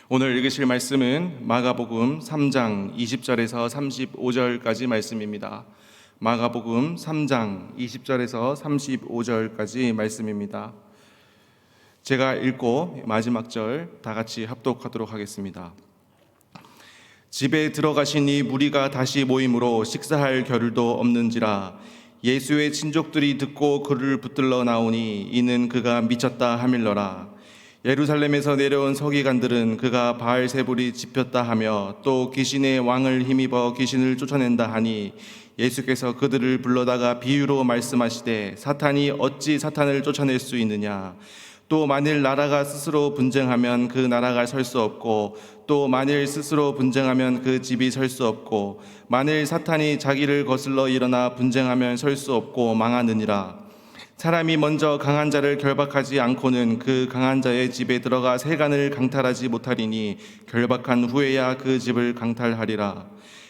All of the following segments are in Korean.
오늘 읽으실 말씀은 마가복음 3장 20절에서 35절까지 말씀입니다. 마가복음 3장 20절에서 35절까지 말씀입니다. 제가 읽고 마지막 절 다 같이 합독하도록 하겠습니다. 집에 들어가시니 무리가 다시 모임으로 식사할 겨를도 없는지라 예수의 친족들이 듣고 그를 붙들러 나오니 이는 그가 미쳤다 하밀러라. 예루살렘에서 내려온 서기관들은 그가 바알세불이 집혔다 하며 또 귀신의 왕을 힘입어 귀신을 쫓아낸다 하니 예수께서 그들을 불러다가 비유로 말씀하시되 사탄이 어찌 사탄을 쫓아낼 수 있느냐. 또 만일 나라가 스스로 분쟁하면 그 나라가 설 수 없고 또 만일 스스로 분쟁하면 그 집이 설 수 없고 만일 사탄이 자기를 거슬러 일어나 분쟁하면 설 수 없고 망하느니라. 사람이 먼저 강한 자를 결박하지 않고는 그 강한 자의 집에 들어가 세간을 강탈하지 못하리니 결박한 후에야 그 집을 강탈하리라.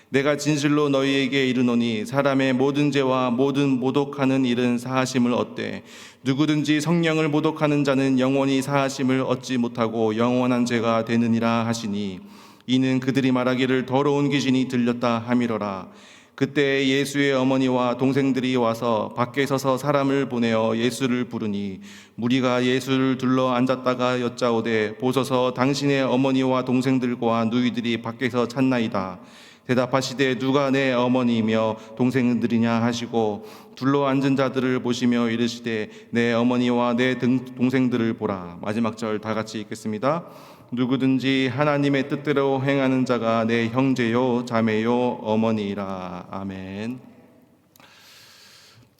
내가 진실로 너희에게 이르노니 사람의 모든 죄와 모든 모독하는 일은 사하심을 얻되 누구든지 성령을 모독하는 자는 영원히 사하심을 얻지 못하고 영원한 죄가 되느니라 하시니 이는 그들이 말하기를 더러운 귀신이 들렸다 함이로라. 그때 예수의 어머니와 동생들이 와서 밖에 서서 사람을 보내어 예수를 부르니 무리가 예수를 둘러 앉았다가 여짜오되 보소서 당신의 어머니와 동생들과 누이들이 밖에서 찾나이다. 대답하시되 누가 내 어머니이며 동생들이냐 하시고 둘러 앉은 자들을 보시며 이르시되 내 어머니와 내 동생들을 보라. 마지막 절 다 같이 읽겠습니다. 누구든지 하나님의 뜻대로 행하는 자가 내 형제요 자매요 어머니이라. 아멘.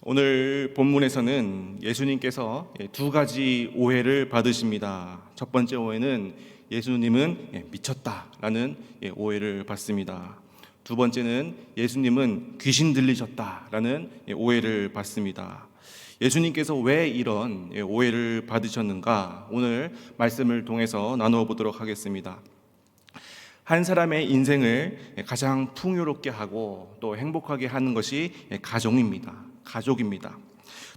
오늘 본문에서는 예수님께서 두 가지 오해를 받으십니다. 첫 번째 오해는 예수님은 미쳤다라는 오해를 받습니다. 두 번째는 예수님은 귀신 들리셨다라는 오해를 받습니다. 예수님께서 왜 이런 오해를 받으셨는가 오늘 말씀을 통해서 나누어 보도록 하겠습니다. 한 사람의 인생을 가장 풍요롭게 하고 또 행복하게 하는 것이 가족입니다.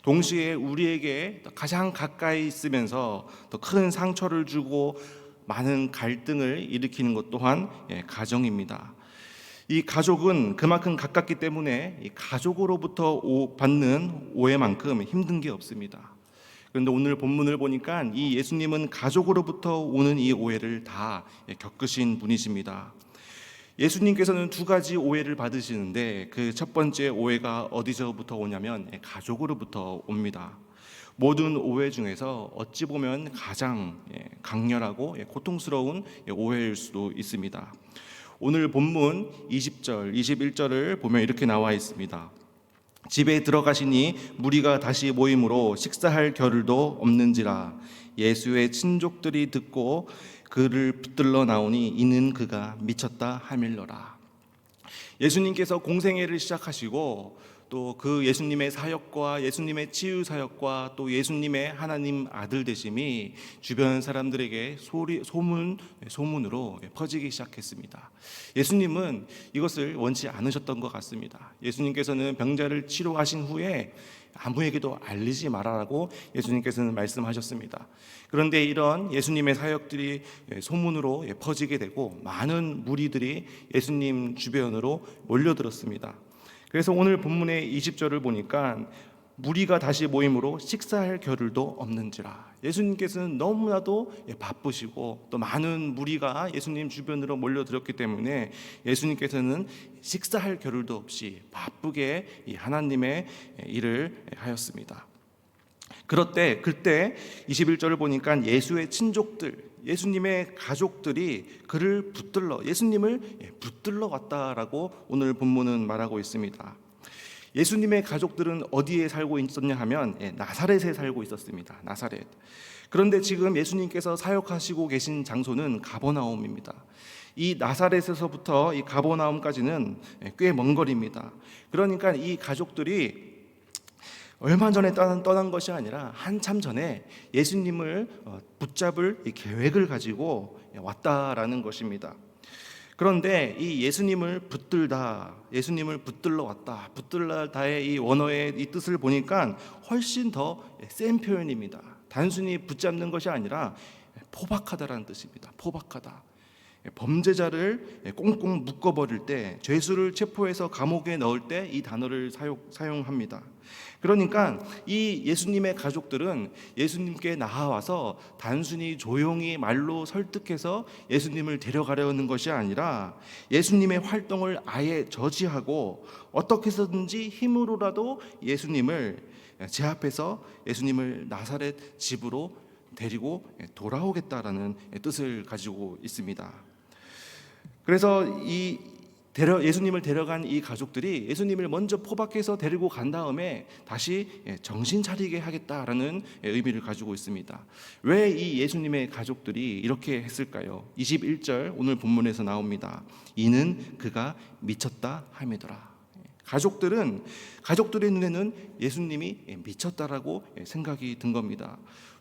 동시에 우리에게 가장 가까이 있으면서 더 큰 상처를 주고 많은 갈등을 일으키는 것 또한 가정입니다. 이 가족은 그만큼 가깝기 때문에 이 가족으로부터 받는 오해만큼 힘든 게 없습니다. 그런데 오늘 본문을 보니까 이 예수님은 가족으로부터 오는 이 오해를 다 겪으신 분이십니다. 예수님께서는 두 가지 오해를 받으시는데 그 첫 번째 오해가 어디서부터 오냐면 가족으로부터 옵니다. 모든 오해 중에서 어찌 보면 가장 강렬하고 고통스러운 오해일 수도 있습니다. 오늘 본문 20절, 21절을 보면 이렇게 나와 있습니다. 집에 들어가시니 무리가 다시 모임으로 식사할 겨를도 없는지라 예수의 친족들이 듣고 그를 붙들러 나오니 이는 그가 미쳤다 하밀러라. 예수님께서 공생애를 시작하시고 또 그 예수님의 사역과 예수님의 치유 사역과 또 예수님의 하나님 아들 되심이 주변 사람들에게 소문으로 퍼지기 시작했습니다. 예수님은 이것을 원치 않으셨던 것 같습니다. 예수님께서는 병자를 치료하신 후에 아무에게도 알리지 말아라고 예수님께서는 말씀하셨습니다. 그런데 이런 예수님의 사역들이 소문으로 퍼지게 되고 많은 무리들이 예수님 주변으로 몰려들었습니다. 그래서 오늘 본문의 20절을 보니까 무리가 다시 모임으로 식사할 겨를도 없는지라. 예수님께서는 너무나도 바쁘시고 또 많은 무리가 예수님 주변으로 몰려들었기 때문에 예수님께서는 식사할 겨를도 없이 바쁘게 이 하나님의 일을 하였습니다. 그때 21절을 보니까 예수의 친족들, 예수님의 가족들이 그를 예수님을 붙들러 왔다라고 오늘 본문은 말하고 있습니다. 예수님의 가족들은 어디에 살고 있었냐 하면 나사렛에 살고 있었습니다. 나사렛. 그런데 지금 예수님께서 사역하시고 계신 장소는 가버나움입니다. 이 나사렛에서부터 이 가버나움까지는 꽤 먼 거리입니다. 그러니까 이 가족들이 얼마 전에 떠난 것이 아니라 한참 전에 예수님을 붙잡을 계획을 가지고 왔다라는 것입니다. 그런데 이 예수님을 붙들러 왔다, 붙들다의 이 원어의 이 뜻을 보니까 훨씬 더 센 표현입니다. 단순히 붙잡는 것이 아니라 포박하다라는 뜻입니다. 포박하다. 범죄자를 꽁꽁 묶어버릴 때, 죄수를 체포해서 감옥에 넣을 때 이 단어를 사용합니다. 그러니까 이 예수님의 가족들은 예수님께 나아와서 단순히 조용히 말로 설득해서 예수님을 데려가려는 것이 아니라 예수님의 활동을 아예 저지하고 어떻게 해서든지 힘으로라도 예수님을 제압해서 예수님을 나사렛 집으로 데리고 돌아오겠다라는 뜻을 가지고 있습니다. 그래서 예수님을 데려간 이 가족들이 예수님을 먼저 포박해서 데리고 간 다음에 다시 정신 차리게 하겠다라는 의미를 가지고 있습니다. 왜 이 예수님의 가족들이 이렇게 했을까요? 21절 오늘 본문에서 나옵니다. 이는 그가 미쳤다 함이더라. 가족들의 눈에는 예수님이 미쳤다라고 생각이 든 겁니다.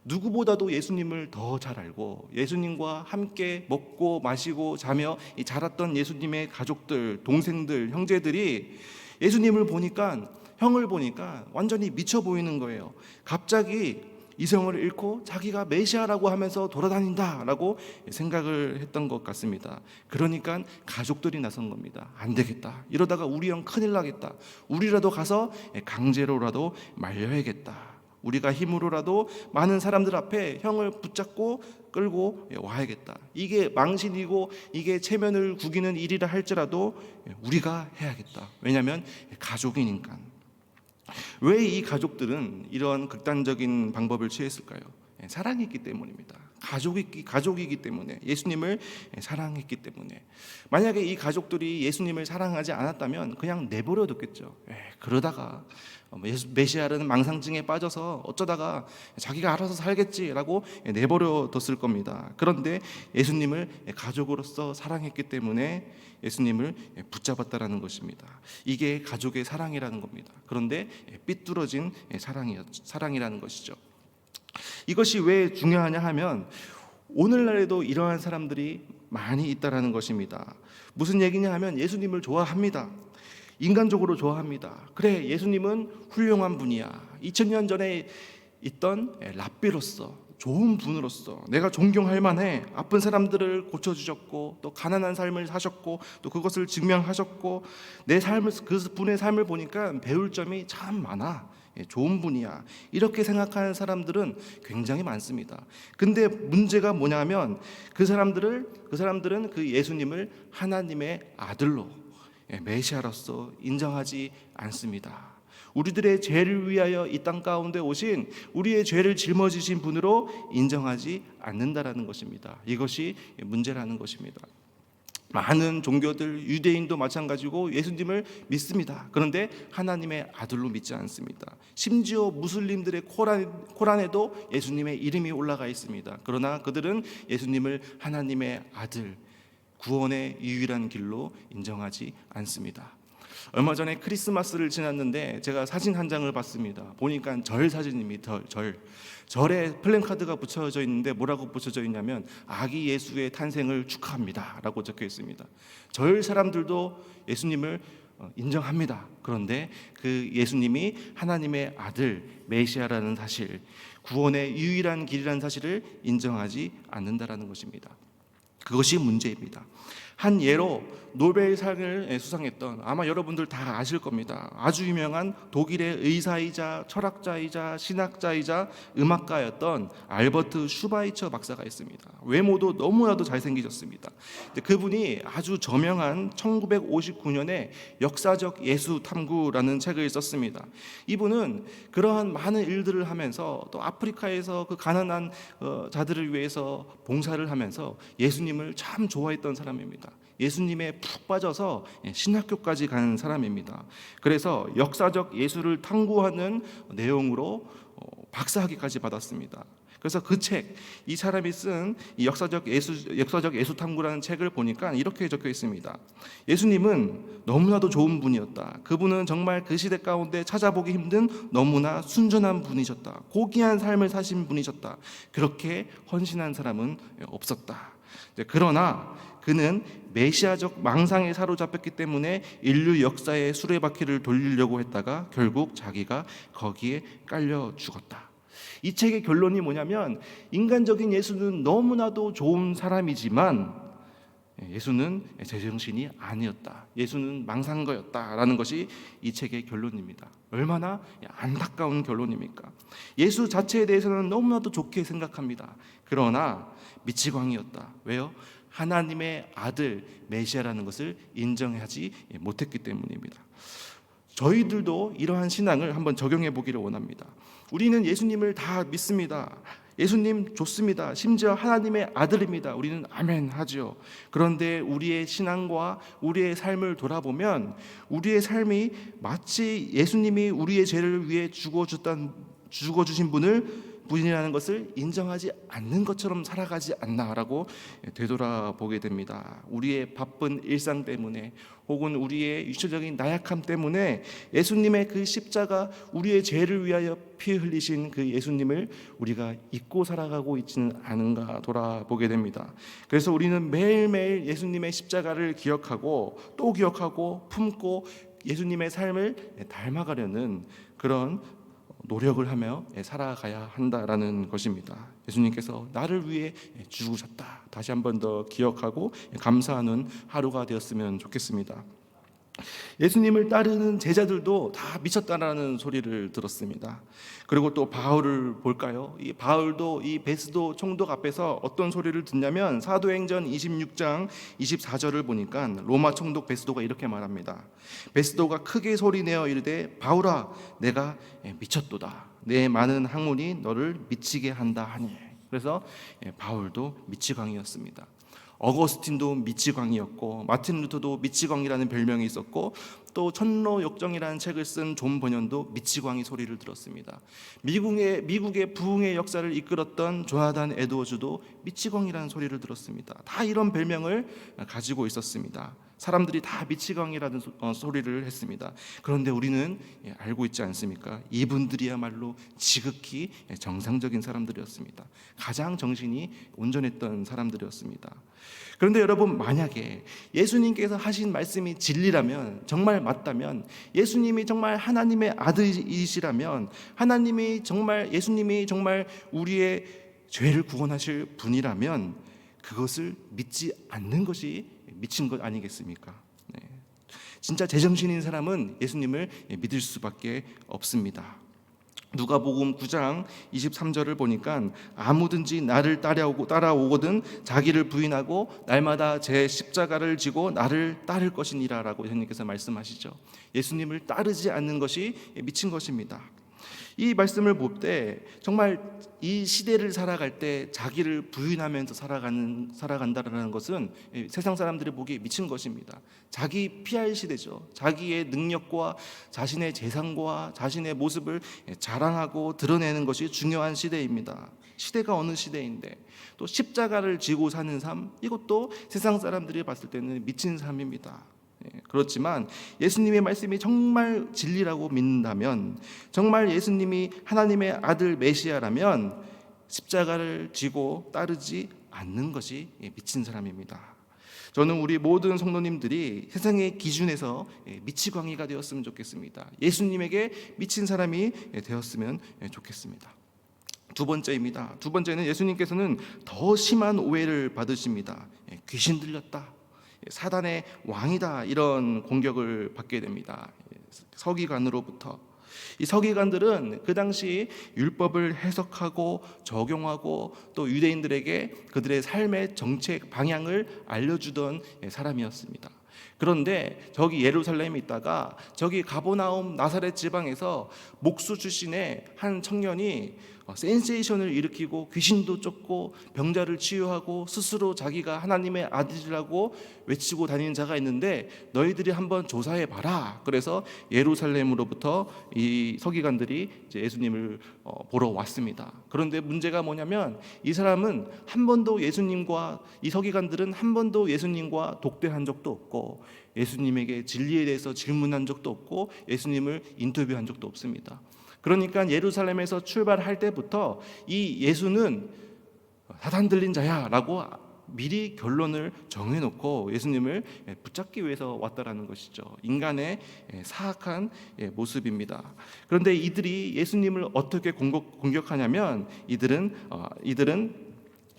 누구보다도 예수님을 더 잘 알고 예수님과 함께 먹고 마시고 자며 자랐던 예수님의 가족들, 동생들, 형제들이 예수님을 보니까, 형을 보니까 완전히 미쳐 보이는 거예요. 갑자기 이성을 잃고 자기가 메시아라고 하면서 돌아다닌다라고 생각을 했던 것 같습니다. 그러니까 가족들이 나선 겁니다. 안 되겠다. 이러다가 우리 형 큰일 나겠다. 우리라도 가서 강제로라도 말려야겠다. 우리가 힘으로라도 많은 사람들 앞에 형을 붙잡고 끌고 와야겠다. 이게 망신이고 이게 체면을 구기는 일이라 할지라도 우리가 해야겠다. 왜냐하면 가족이니까. 왜 이 가족들은 이런 극단적인 방법을 취했을까요? 사랑했기 때문입니다. 가족이기 때문에, 예수님을 사랑했기 때문에. 만약에 이 가족들이 예수님을 사랑하지 않았다면 그냥 내버려 뒀겠죠. 그러다가 메시아라는 망상증에 빠져서 어쩌다가 자기가 알아서 살겠지라고 내버려 뒀을 겁니다. 그런데 예수님을 가족으로서 사랑했기 때문에 예수님을 붙잡았다라는 것입니다. 이게 가족의 사랑이라는 겁니다. 그런데 삐뚤어진 사랑이라는 것이죠. 이것이 왜 중요하냐 하면 오늘날에도 이러한 사람들이 많이 있다라는 것입니다. 무슨 얘기냐 하면 예수님을 좋아합니다. 인간적으로 좋아합니다. 그래, 예수님은 훌륭한 분이야. 2000년 전에 있던 랍비로서, 좋은 분으로서 내가 존경할 만해. 아픈 사람들을 고쳐주셨고 또 가난한 삶을 사셨고 또 그것을 증명하셨고 내 삶을, 그 분의 삶을 보니까 배울 점이 참 많아. 좋은 분이야. 이렇게 생각하는 사람들은 굉장히 많습니다. 근데 문제가 뭐냐면 그 사람들은 그 예수님을 하나님의 아들로, 메시아로서 인정하지 않습니다. 우리들의 죄를 위하여 이 땅 가운데 오신, 우리의 죄를 짊어지신 분으로 인정하지 않는다라는 것입니다. 이것이 문제라는 것입니다. 많은 종교들, 유대인도 마찬가지고 예수님을 믿습니다. 그런데 하나님의 아들로 믿지 않습니다. 심지어 무슬림들의 코란에도 예수님의 이름이 올라가 있습니다. 그러나 그들은 예수님을 하나님의 아들, 구원의 유일한 길로 인정하지 않습니다. 얼마 전에 크리스마스를 지났는데 제가 사진 한 장을 봤습니다. 보니까 절 사진입니다. 절에 플랜카드가 붙여져 있는데 뭐라고 붙여져 있냐면 아기 예수의 탄생을 축하합니다 라고 적혀 있습니다. 절 사람들도 예수님을 인정합니다. 그런데 그 예수님이 하나님의 아들, 메시아라는 사실, 구원의 유일한 길이라는 사실을 인정하지 않는다라는 것입니다. 그것이 문제입니다. 한 예로 노벨상을 수상했던, 아마 여러분들 다 아실 겁니다. 아주 유명한 독일의 의사이자 철학자이자 신학자이자 음악가였던 알버트 슈바이처 박사가 있습니다. 외모도 너무나도 잘생기셨습니다. 그분이 아주 저명한 1959년에 역사적 예수 탐구라는 책을 썼습니다. 이분은 그러한 많은 일들을 하면서 또 아프리카에서 그 가난한 자들을 위해서 봉사를 하면서 예수님을 참 좋아했던 사람입니다. 예수님에 푹 빠져서 신학교까지 간 사람입니다. 그래서 역사적 예수를 탐구하는 내용으로 박사학위까지 받았습니다. 그래서 그 책, 이 사람이 쓴 이 역사적 예수 탐구라는 책을 보니까 이렇게 적혀 있습니다. 예수님은 너무나도 좋은 분이었다. 그분은 정말 그 시대 가운데 찾아보기 힘든 너무나 순전한 분이셨다. 고귀한 삶을 사신 분이셨다. 그렇게 헌신한 사람은 없었다. 그러나 그는 메시아적 망상에 사로잡혔기 때문에 인류 역사의 수레바퀴를 돌리려고 했다가 결국 자기가 거기에 깔려 죽었다. 이 책의 결론이 뭐냐면 인간적인 예수는 너무나도 좋은 사람이지만 예수는 제정신이 아니었다. 예수는 망상거였다라는 것이 이 책의 결론입니다. 얼마나 안타까운 결론입니까? 예수 자체에 대해서는 너무나도 좋게 생각합니다. 그러나 미치광이었다. 왜요? 하나님의 아들 메시아라는 것을 인정하지 못했기 때문입니다. 저희들도 이러한 신앙을 한번 적용해 보기를 원합니다. 우리는 예수님을 다 믿습니다. 예수님 좋습니다. 심지어 하나님의 아들입니다. 우리는 아멘 하죠. 그런데 우리의 신앙과 우리의 삶을 돌아보면 우리의 삶이 마치 예수님이 우리의 죄를 위해 죽어주신 분이라는 것을 인정하지 않는 것처럼 살아가지 않나라고 되돌아보게 됩니다. 우리의 바쁜 일상 때문에 혹은 우리의 육체적인 나약함 때문에 예수님의 그 십자가, 우리의 죄를 위하여 피 흘리신 그 예수님을 우리가 잊고 살아가고 있지는 않은가 돌아보게 됩니다. 그래서 우리는 매일매일 예수님의 십자가를 기억하고 또 기억하고 품고 예수님의 삶을 닮아가려는 그런 노력을 하며 살아가야 한다라는 것입니다. 예수님께서 나를 위해 죽으셨다. 다시 한 번 더 기억하고 감사하는 하루가 되었으면 좋겠습니다. 예수님을 따르는 제자들도 다 미쳤다라는 소리를 들었습니다. 그리고 또 바울을 볼까요? 이 바울도 이 베스도 총독 앞에서 어떤 소리를 듣냐면 사도행전 26장 24절을 보니까 로마 총독 베스도가 이렇게 말합니다. 베스도가 크게 소리내어 이르되 바울아 내가 미쳤도다. 내 많은 학문이 너를 미치게 한다 하니. 그래서 바울도 미치광이었습니다. 어거스틴도 미치광이었고 마틴 루터도 미치광이라는 별명이 있었고 또 천로역정이라는 책을 쓴 존 버년도 미치광이 소리를 들었습니다. 미국의 부흥의 역사를 이끌었던 조나단 에드워즈도 미치광이라는 소리를 들었습니다. 다 이런 별명을 가지고 있었습니다. 사람들이 다 미치광이라는 소리를 했습니다. 그런데 우리는 알고 있지 않습니까? 이분들이야말로 지극히 정상적인 사람들이었습니다. 가장 정신이 온전했던 사람들이었습니다. 그런데 여러분, 만약에 예수님께서 하신 말씀이 진리라면, 정말 맞다면, 예수님이 정말 하나님의 아들이시라면, 예수님이 정말 우리의 죄를 구원하실 분이라면 그것을 믿지 않는 것이 미친 것 아니겠습니까? 네. 진짜 제정신인 사람은 예수님을 믿을 수밖에 없습니다. 누가복음 9장 23절을 보니까 아무든지 나를 따라오거든 자기를 부인하고 날마다 제 십자가를 지고 나를 따를 것이니라 라고 예수님께서 말씀하시죠. 예수님을 따르지 않는 것이 미친 것입니다. 이 말씀을 볼 때 정말 이 시대를 살아갈 때 자기를 부인하면서 살아간다라는 것은 세상 사람들이 보기에 미친 것입니다. 자기 PR 시대죠. 자기의 능력과 자신의 재산과 자신의 모습을 자랑하고 드러내는 것이 중요한 시대입니다. 시대가 어느 시대인데 또 십자가를 지고 사는 삶, 이것도 세상 사람들이 봤을 때는 미친 삶입니다. 그렇지만 예수님의 말씀이 정말 진리라고 믿는다면, 정말 예수님이 하나님의 아들 메시아라면 십자가를 지고 따르지 않는 것이 미친 사람입니다. 저는 우리 모든 성도님들이 세상의 기준에서 미치광이가 되었으면 좋겠습니다. 예수님에게 미친 사람이 되었으면 좋겠습니다. 두 번째입니다. 두 번째는 예수님께서는 더 심한 오해를 받으십니다. 귀신 들렸다, 사단의 왕이다, 이런 공격을 받게 됩니다. 서기관으로부터. 이 서기관들은 그 당시 율법을 해석하고 적용하고 또 유대인들에게 그들의 삶의 정책 방향을 알려주던 사람이었습니다. 그런데 저기 예루살렘에 있다가 저기 가버나움 나사렛 지방에서 목수 출신의 한 청년이 센세이션을 일으키고 귀신도 쫓고 병자를 치유하고 스스로 자기가 하나님의 아들이라고 외치고 다니는 자가 있는데 너희들이 한번 조사해 봐라. 그래서 예루살렘으로부터 이 서기관들이 이제 예수님을 보러 왔습니다. 그런데 문제가 뭐냐면 이 사람은 한 번도 예수님과, 이 서기관들은 한 번도 예수님과 독대한 적도 없고 예수님에게 진리에 대해서 질문한 적도 없고 예수님을 인터뷰한 적도 없습니다. 그러니까 예루살렘에서 출발할 때부터 이 예수는 사단 들린 자야 라고 미리 결론을 정해놓고 예수님을 붙잡기 위해서 왔다라는 것이죠. 인간의 사악한 모습입니다. 그런데 이들이 예수님을 어떻게 공격하냐면 이들은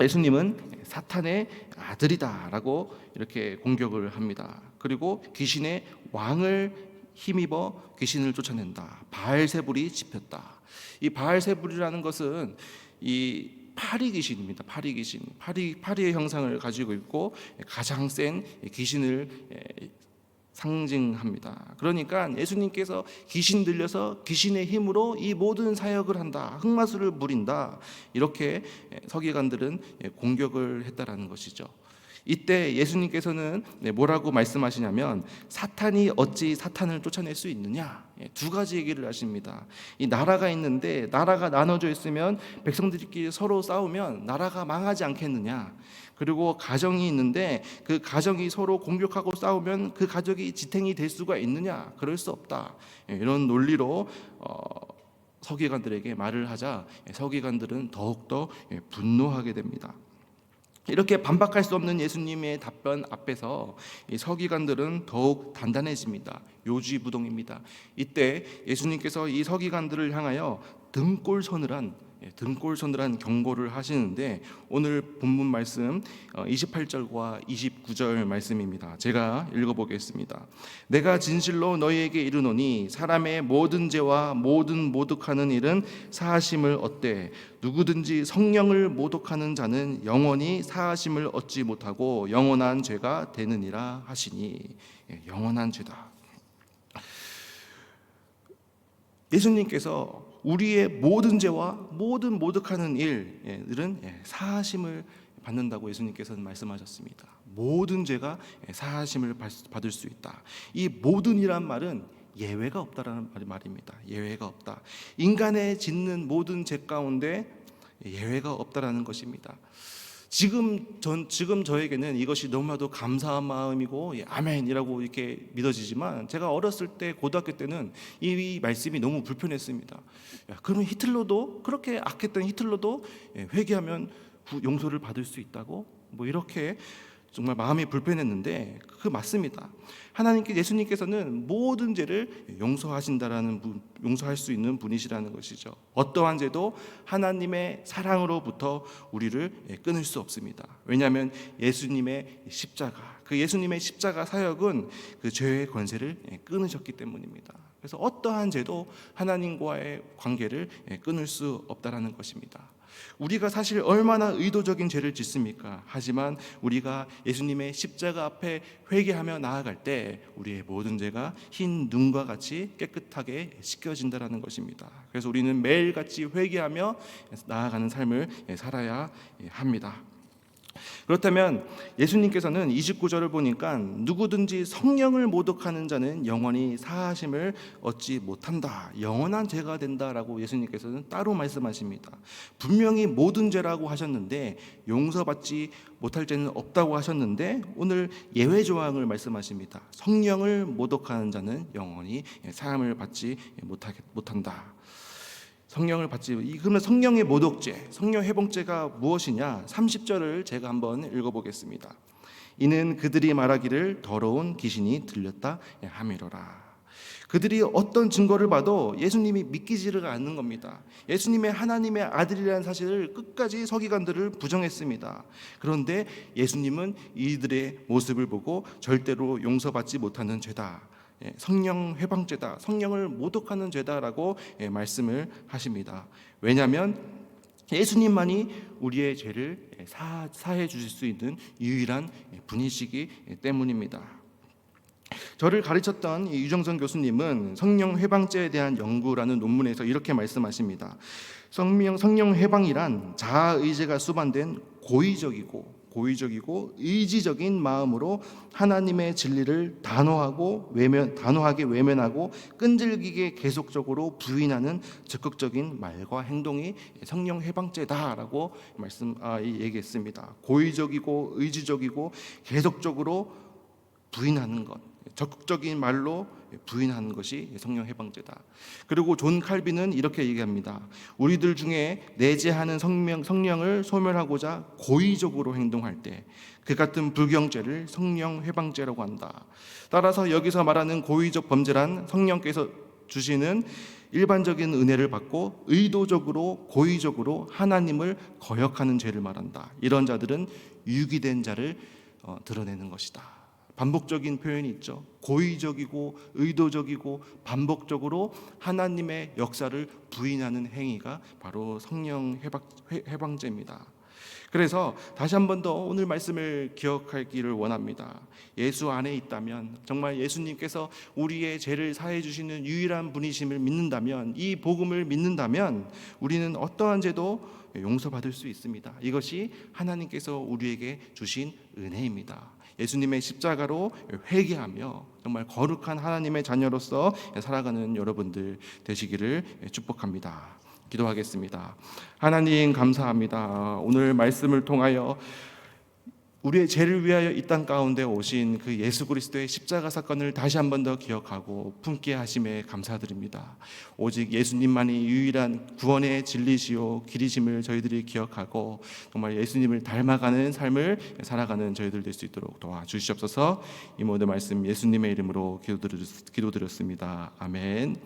예수님은 사탄의 아들이다라고 이렇게 공격을 합니다. 그리고 귀신의 왕을 힘입어 귀신을 쫓아낸다. 바알세불이 집혔다. 이 바알세불이라는 것은 이 파리 귀신입니다. 파리 귀신, 파리의 형상을 가지고 있고 가장 센 귀신을 상징합니다. 그러니까 예수님께서 귀신 들려서 귀신의 힘으로 이 모든 사역을 한다, 흑마술을 부린다, 이렇게 서기관들은 공격을 했다라는 것이죠. 이때 예수님께서는 뭐라고 말씀하시냐면, 사탄이 어찌 사탄을 쫓아낼 수 있느냐, 두 가지 얘기를 하십니다. 이 나라가 있는데 나라가 나눠져 있으면 백성들끼리 서로 싸우면 나라가 망하지 않겠느냐, 그리고 가정이 있는데 그 가정이 서로 공격하고 싸우면 그 가족이 지탱이 될 수가 있느냐, 그럴 수 없다, 이런 논리로 서기관들에게 말을 하자 서기관들은 더욱더 분노하게 됩니다. 이렇게 반박할 수 없는 예수님의 답변 앞에서 이 서기관들은 더욱 단단해집니다. 요지부동입니다. 이때 예수님께서 이 서기관들을 향하여 등골서늘한 경고를 하시는데, 오늘 본문 말씀 28절과 29절 말씀입니다. 제가 읽어보겠습니다. 내가 진실로 너희에게 이르노니 사람의 모든 죄와 모든 모독하는 일은 사하심을 얻되 누구든지 성령을 모독하는 자는 영원히 사하심을 얻지 못하고 영원한 죄가 되느니라 하시니. 영원한 죄다. 예수님께서 우리의 모든 죄와 모든 모독하는 일들은 사하심을 받는다고 예수님께서는 말씀하셨습니다. 모든 죄가 사하심을 받을 수 있다. 이 모든이란 말은 예외가 없다라는 말입니다. 예외가 없다. 인간의 짓는 모든 죄 가운데 예외가 없다라는 것입니다. 지금 저에게는 이것이 너무나도 감사한 마음이고 아멘이라고 이렇게 믿어지지만, 제가 어렸을 때 고등학교 때는 이 말씀이 너무 불편했습니다. 그러면 히틀러도, 그렇게 악했던 히틀러도 회개하면 용서를 받을 수 있다고, 뭐 이렇게 정말 마음이 불편했는데, 그 맞습니다. 예수님께서는 모든 죄를 용서할 수 있는 분이시라는 것이죠. 어떠한 죄도 하나님의 사랑으로부터 우리를 끊을 수 없습니다. 왜냐하면 예수님의 십자가 사역은 그 죄의 권세를 끊으셨기 때문입니다. 그래서 어떠한 죄도 하나님과의 관계를 끊을 수 없다라는 것입니다. 우리가 사실 얼마나 의도적인 죄를 짓습니까? 하지만 우리가 예수님의 십자가 앞에 회개하며 나아갈 때 우리의 모든 죄가 흰 눈과 같이 깨끗하게 씻겨진다라는 것입니다. 그래서 우리는 매일같이 회개하며 나아가는 삶을 살아야 합니다. 그렇다면 예수님께서는 29절을 보니까 누구든지 성령을 모독하는 자는 영원히 사하심을 얻지 못한다, 영원한 죄가 된다라고 예수님께서는 따로 말씀하십니다. 분명히 모든 죄라고 하셨는데 용서받지 못할 죄는 없다고 하셨는데, 오늘 예외 조항을 말씀하십니다. 성령을 모독하는 자는 영원히 사함을 받지 못한다. 그러면 성령의 모독죄, 성령 회복죄가 무엇이냐? 30절을 제가 한번 읽어보겠습니다. 이는 그들이 말하기를 더러운 귀신이 들렸다 하미로라. 그들이 어떤 증거를 봐도 예수님이 믿기지를 않는 겁니다. 예수님의 하나님의 아들이라는 사실을 끝까지 서기관들을 부정했습니다. 그런데 예수님은 이들의 모습을 보고 절대로 용서받지 못하는 죄다, 성령 회방죄다, 성령을 모독하는 죄다라고 말씀을 하십니다. 왜냐하면 예수님만이 우리의 죄를 사해 주실 수 있는 유일한 분이시기 때문입니다. 저를 가르쳤던 유정선 교수님은 성령 회방죄에 대한 연구라는 논문에서 이렇게 말씀하십니다. 성령 회방이란 자아 의제가 수반된 고의적이고 의지적인 마음으로 하나님의 진리를 단호하게 외면하고 끈질기게 계속적으로 부인하는 적극적인 말과 행동이 성령 회방죄다라고 얘기했습니다. 고의적이고 의지적이고 계속적으로 부인하는 것, 적극적인 말로 부인하는 것이 성령 해방죄다. 그리고 존 칼빈은 이렇게 얘기합니다. 우리들 중에 내재하는 성령을 소멸하고자 고의적으로 행동할 때 그 같은 불경죄를 성령 해방죄라고 한다. 따라서 여기서 말하는 고의적 범죄란 성령께서 주시는 일반적인 은혜를 받고 의도적으로 고의적으로 하나님을 거역하는 죄를 말한다. 이런 자들은 유기된 자를 드러내는 것이다. 반복적인 표현이 있죠. 고의적이고 의도적이고 반복적으로 하나님의 역사를 부인하는 행위가 바로 성령 해방죄입니다. 그래서 다시 한 번 더 오늘 말씀을 기억하기를 원합니다. 예수 안에 있다면, 정말 예수님께서 우리의 죄를 사해 주시는 유일한 분이심을 믿는다면, 이 복음을 믿는다면 우리는 어떠한 죄도 용서받을 수 있습니다. 이것이 하나님께서 우리에게 주신 은혜입니다. 예수님의 십자가로 회개하며 정말 거룩한 하나님의 자녀로서 살아가는 여러분들 되시기를 축복합니다. 기도하겠습니다. 하나님 감사합니다. 오늘 말씀을 통하여 우리의 죄를 위하여 이 땅 가운데 오신 그 예수 그리스도의 십자가 사건을 다시 한 번 더 기억하고 품게 하심에 감사드립니다. 오직 예수님만이 유일한 구원의 진리시요 길이심을 저희들이 기억하고 정말 예수님을 닮아가는 삶을 살아가는 저희들 될 수 있도록 도와주시옵소서. 이 모든 말씀 예수님의 이름으로 기도드렸습니다. 아멘.